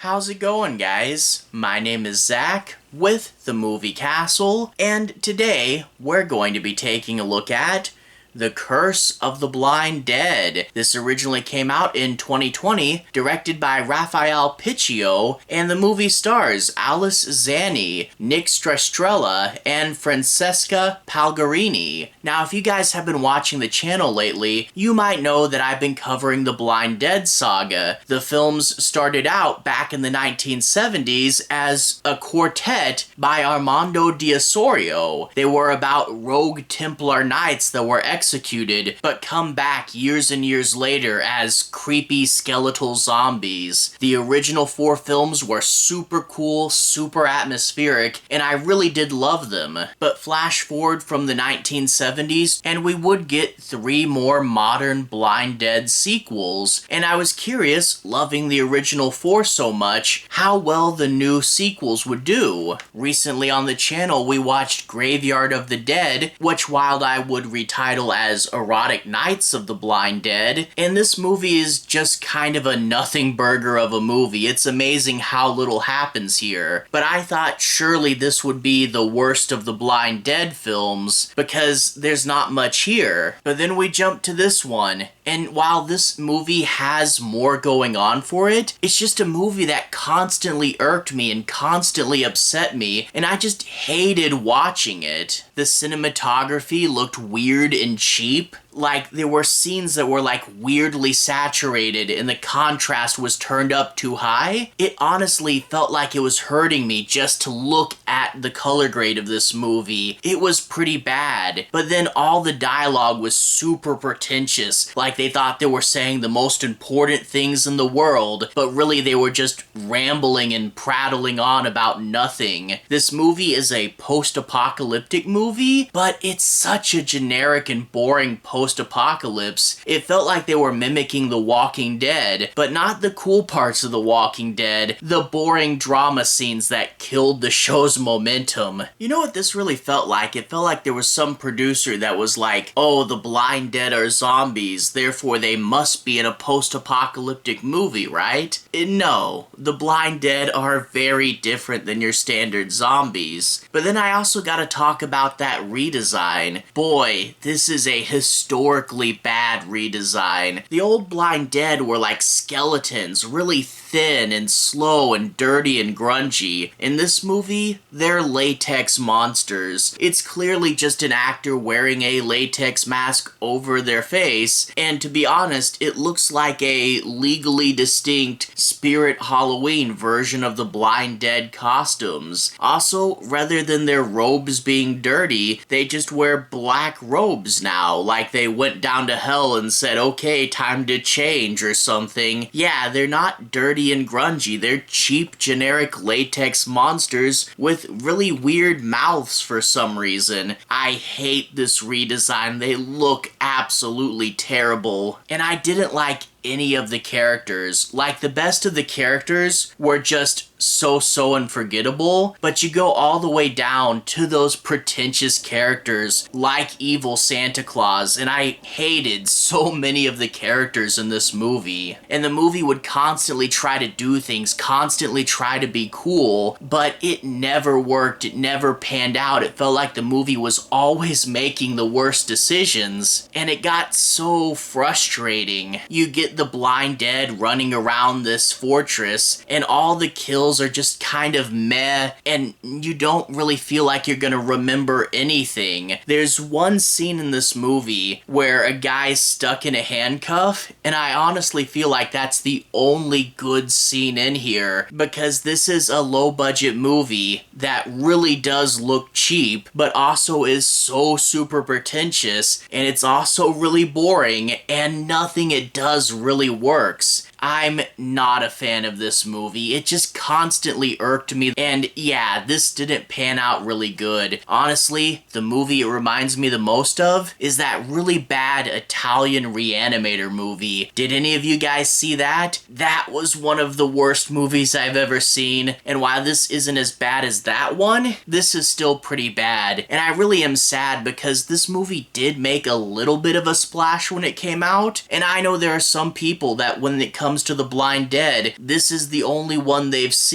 How's it going, guys? My name is Zach with the Movie Castle, and today we're going to be taking a look at The Curse of the Blind Dead. This originally came out in 2020, directed by Raffaele Picchio, and the movie stars Alice Zanini, Nick Stielstra, and Francesca Pallegrini. Now, if you guys have been watching the channel lately, you might know that I've been covering the Blind Dead Saga. The films started out back in the 1970s as a quartet by Armando de Osorio. They were about rogue Templar knights that were executed, but come back years and years later as creepy skeletal zombies. The original 4 films were super cool, super atmospheric, and I really did love them. But flash forward from the 1970s, and we would get 3 more modern Blind Dead sequels, and I was curious, loving the original 4 so much, how well the new sequels would do. Recently on the channel, we watched Graveyard of the Dead, which while I would retitle as Erotic Nights of the Blind Dead, and this movie is just kind of a nothing burger of a movie. It's amazing how little happens here. But I thought surely this would be the worst of the Blind Dead films because there's not much here. But then we jump to this one, and while this movie has more going on for it, it's just a movie that constantly irked me and constantly upset me, and I just hated watching it. The cinematography looked weird and cheap. Like, there were scenes that were like weirdly saturated and the contrast was turned up too high. It honestly felt like it was hurting me just to look at the color grade of this movie. It was pretty bad. But then all the dialogue was super pretentious. Like they thought they were saying the most important things in the world, but really they were just rambling and prattling on about nothing. This movie is a post-apocalyptic movie, but it's such a generic and boring post-apocalypse. It felt like they were mimicking The Walking Dead, but not the cool parts of The Walking Dead, the boring drama scenes that killed the show's momentum. You know what this really felt like? It felt like there was some producer that was like, oh, the Blind Dead are zombies, therefore they must be in a post-apocalyptic movie, right? No, the Blind Dead are very different than your standard zombies. But then I also gotta talk about that redesign. Boy, this is a historically bad redesign. The old Blind Dead were like skeletons, really thin and slow and dirty and grungy. In this movie, they're latex monsters. It's clearly just an actor wearing a latex mask over their face, and to be honest, it looks like a legally distinct Spirit Halloween version of the Blind Dead costumes. Also, rather than their robes being dirty, they just wear black robes now, like they went down to hell and said, okay, time to change or something. Yeah, they're not dirty and grungy, they're cheap, generic latex monsters with really weird mouths for some reason. I hate this redesign. They look absolutely terrible. And I didn't like any of the characters. Like, the best of the characters were just so unforgettable, but you go all the way down to those pretentious characters like evil Santa Claus, and I hated so many of the characters in this movie. And the movie would constantly try to do things, constantly try to be cool, but it never worked, it never panned out. It felt like the movie was always making the worst decisions, and it got so frustrating. You get the Blind Dead running around this fortress, and all the kills are just kind of meh, and you don't really feel like you're gonna remember anything. There's one scene in this movie where a guy's stuck in a handcuff, and I honestly feel like that's the only good scene in here, because this is a low-budget movie that really does look cheap, but also is so super pretentious, and it's also really boring, and nothing it does really works. I'm not a fan of this movie. It just constantly constantly irked me, and yeah, this didn't pan out really good. Honestly, the movie it reminds me the most of is that really bad Italian Reanimator movie. Did any of you guys see that? That was one of the worst movies I've ever seen, and while this isn't as bad as that one, this is still pretty bad. And I really am sad because this movie did make a little bit of a splash when it came out, and I know there are some people that when it comes to The Blind Dead, this is the only one they've seen.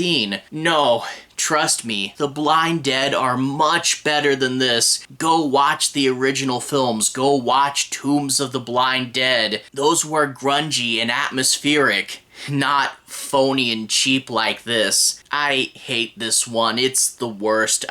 No. Trust me, The Blind Dead are much better than this. Go watch the original films. Go watch Tombs of the Blind Dead. Those were grungy and atmospheric, not phony and cheap like this. I hate this one. It's the worst.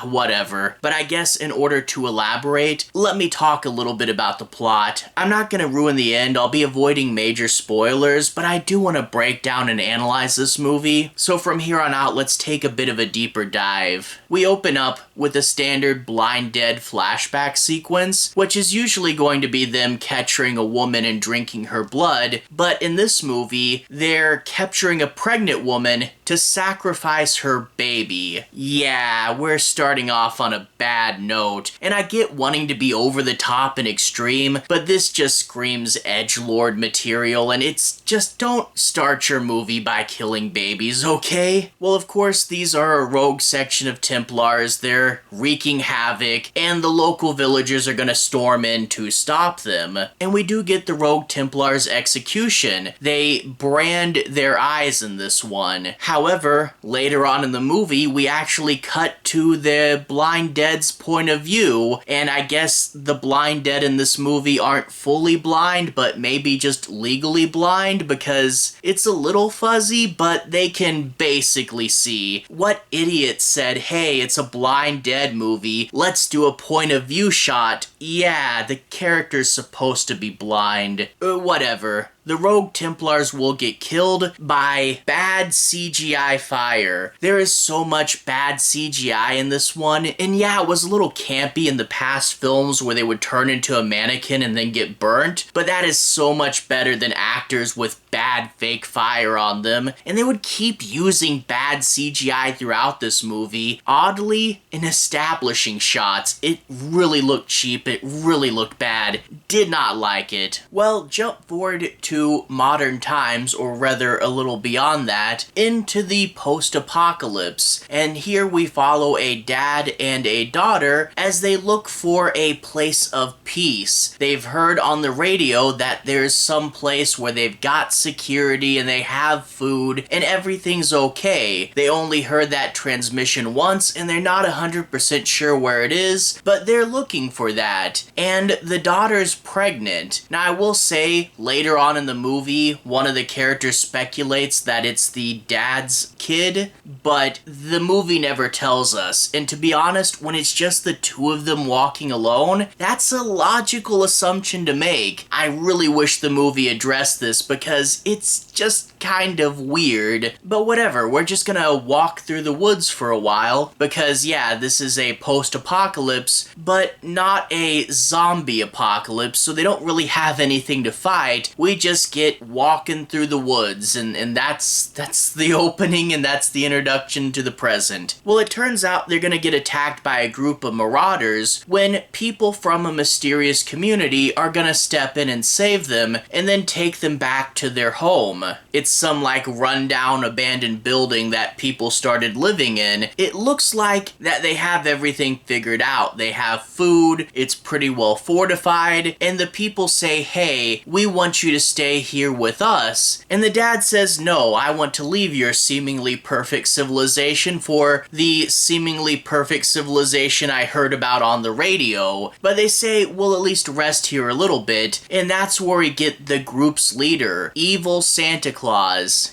Whatever. But I guess in order to elaborate, let me talk a little bit about the plot. I'm not gonna ruin the end. I'll be avoiding major spoilers, but I do want to break down and analyze this movie. So from here on out, let's take a bit of a deeper dive. We open up with a standard Blind Dead flashback sequence, which is usually going to be them capturing a woman and drinking her blood, but in this movie, they're capturing a pregnant woman to sacrifice her baby. Yeah, we're starting off on a bad note, and I get wanting to be over the top and extreme, but this just screams edgelord material, and it's just don't start your movie by killing babies, okay? Well, of course, these are a rogue section of Templars. They're wreaking havoc, and the local villagers are gonna storm in to stop them. And we do get the rogue Templars' execution. They brand their eyes in this one. However, later on in the movie, we actually cut to the Blind Dead's point of view, and I guess the Blind Dead in this movie aren't fully blind, but maybe just legally blind, because it's a little fuzzy, but they can basically see. What idiot said, hey, it's a Blind Dead movie, let's do a point of view shot? Yeah, the character's supposed to be blind. Whatever. The rogue Templars will get killed by bad CGI fire. There is so much bad CGI in this one, and yeah, it was a little campy in the past films where they would turn into a mannequin and then get burnt, but that is so much better than actors with bad fake fire on them, and they would keep using bad CGI throughout this movie. Oddly, in establishing shots, it really looked cheap, it really looked bad. Did not like it. Well, jump forward to modern times, or rather a little beyond that, into the post-apocalypse. And here we follow a dad and a daughter as they look for a place of peace. They've heard on the radio that there's some place where they've got security and they have food and everything's okay. They only heard that transmission once and they're not 100% sure where it is, but they're looking for that. And the daughter's pregnant. Now I will say, later on in the movie, one of the characters speculates that it's the dad's kid, but the movie never tells us. And to be honest, when it's just the two of them walking alone, that's a logical assumption to make. I really wish the movie addressed this because it's just kind of weird. But whatever, we're just gonna walk through the woods for a while because yeah, this is a post-apocalypse, but not a zombie apocalypse, so they don't really have anything to fight. We just get walking through the woods, and that's the opening, and that's the introduction to the present. Well, it turns out they're gonna get attacked by a group of marauders when people from a mysterious community are gonna step in and save them, and then take them back to their home. It's some like rundown abandoned building that people started living in. It looks like that they have everything figured out. They have food, it's pretty well fortified, and the people say, hey, we want you to stay here with us. And the dad says, no, I want to leave your seemingly perfect civilization for the seemingly perfect civilization I heard about on the radio. But they say, we'll at least rest here a little bit, and that's where we get the group's leader, Evil Santa Claus.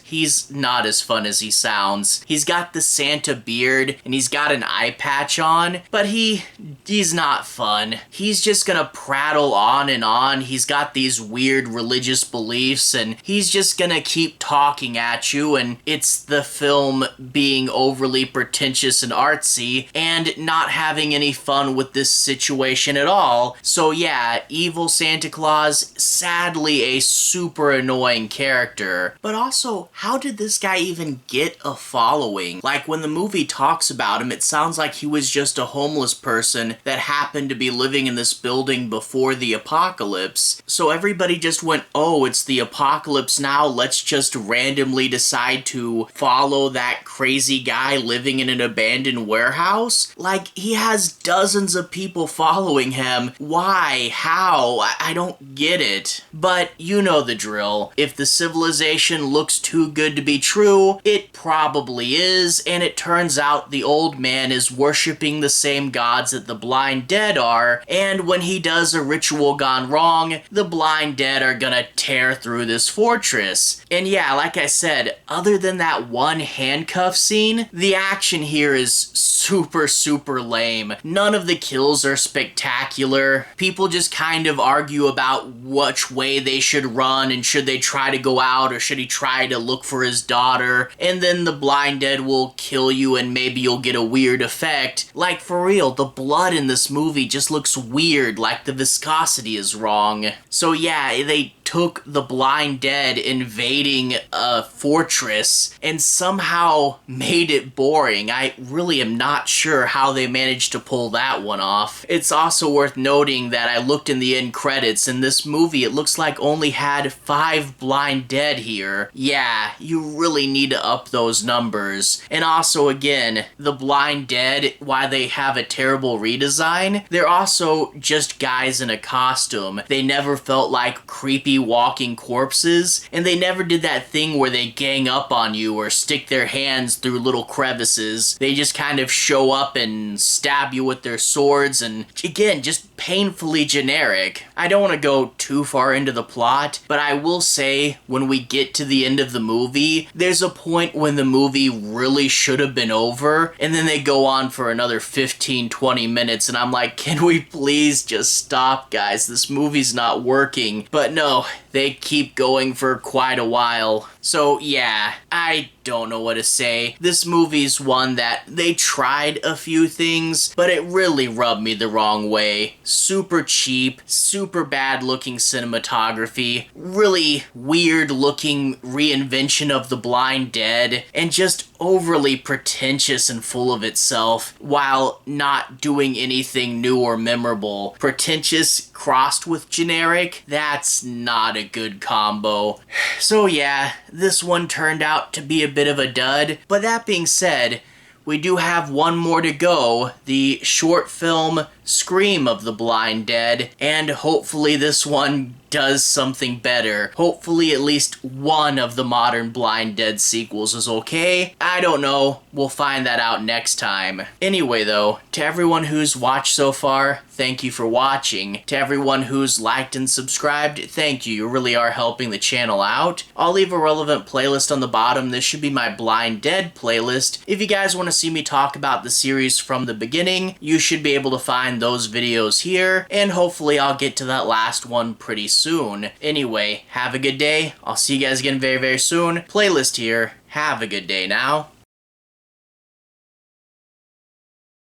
He's not as fun as he sounds. He's got the Santa beard, and he's got an eye patch on, but he's not fun. He's just gonna prattle on and on. He's got these weird religious beliefs, and he's just gonna keep talking at you, and it's the film being overly pretentious and artsy, and not having any fun with this situation at all. So yeah, Evil Santa Claus, sadly a super annoying character. character. But also, how did this guy even get a following? Like, when the movie talks about him, it sounds like he was just a homeless person that happened to be living in this building before the apocalypse. So everybody just went, oh, it's the apocalypse now, let's just randomly decide to follow that crazy guy living in an abandoned warehouse? Like, he has dozens of people following him. Why? How? I don't get it. But you know the drill. If the civilization looks too good to be true, it probably is, and it turns out the old man is worshipping the same gods that the blind dead are, and when he does a ritual gone wrong, the blind dead are gonna tear through this fortress. And yeah, like I said, other than that one handcuff scene, the action here is super lame. None of the kills are spectacular. People just kind of argue about which way they should run, and should they try to go out or should he try to look for his daughter, and then the blind dead will kill you and maybe you'll get a weird effect. Like, for real, the blood in this movie just looks weird, like the viscosity is wrong. So yeah, they took the blind dead invading a fortress and somehow made it boring. I really am not sure how they managed to pull that one off. It's also worth noting that I looked in the end credits, and this movie, it looks like only had 5 blind dead here. Yeah, you really need to up those numbers. And also, again, the blind dead, while they have a terrible redesign, they're also just guys in a costume. They never felt like creepy walking corpses, and they never did that thing where they gang up on you or stick their hands through little crevices. They just kind of show up and stab you with their swords, and again, just painfully generic. I don't want to go too far into the plot, but I will say when we get to the end of the movie, there's a point when the movie really should have been over, and then they go on for another 15-20 minutes, and I'm like, can we please just stop, guys? This movie's not working. But no, they keep going for quite a while. So yeah, I don't know what to say. This movie's one that they tried a few things, but it really rubbed me the wrong way. Super cheap, super bad looking cinematography, really weird looking reinvention of the blind dead, and just overly pretentious and full of itself while not doing anything new or memorable. Pretentious crossed with generic, that's not a good combo. So yeah, this one turned out to be a bit of a dud, but that being said, we do have one more to go, the short film Scream of the Blind Dead, and hopefully this one does something better. Hopefully at least one of the modern Blind Dead sequels is okay. I don't know. We'll find that out next time. Anyway though, to everyone who's watched so far, thank you for watching. To everyone who's liked and subscribed, thank you. You really are helping the channel out. I'll leave a relevant playlist on the bottom. This should be my Blind Dead playlist. If you guys want to see me talk about the series from the beginning, you should be able to find those videos here, and hopefully I'll get to that last one pretty soon. Anyway, have a good day. I'll see you guys again very soon. Playlist here. Have a good day now.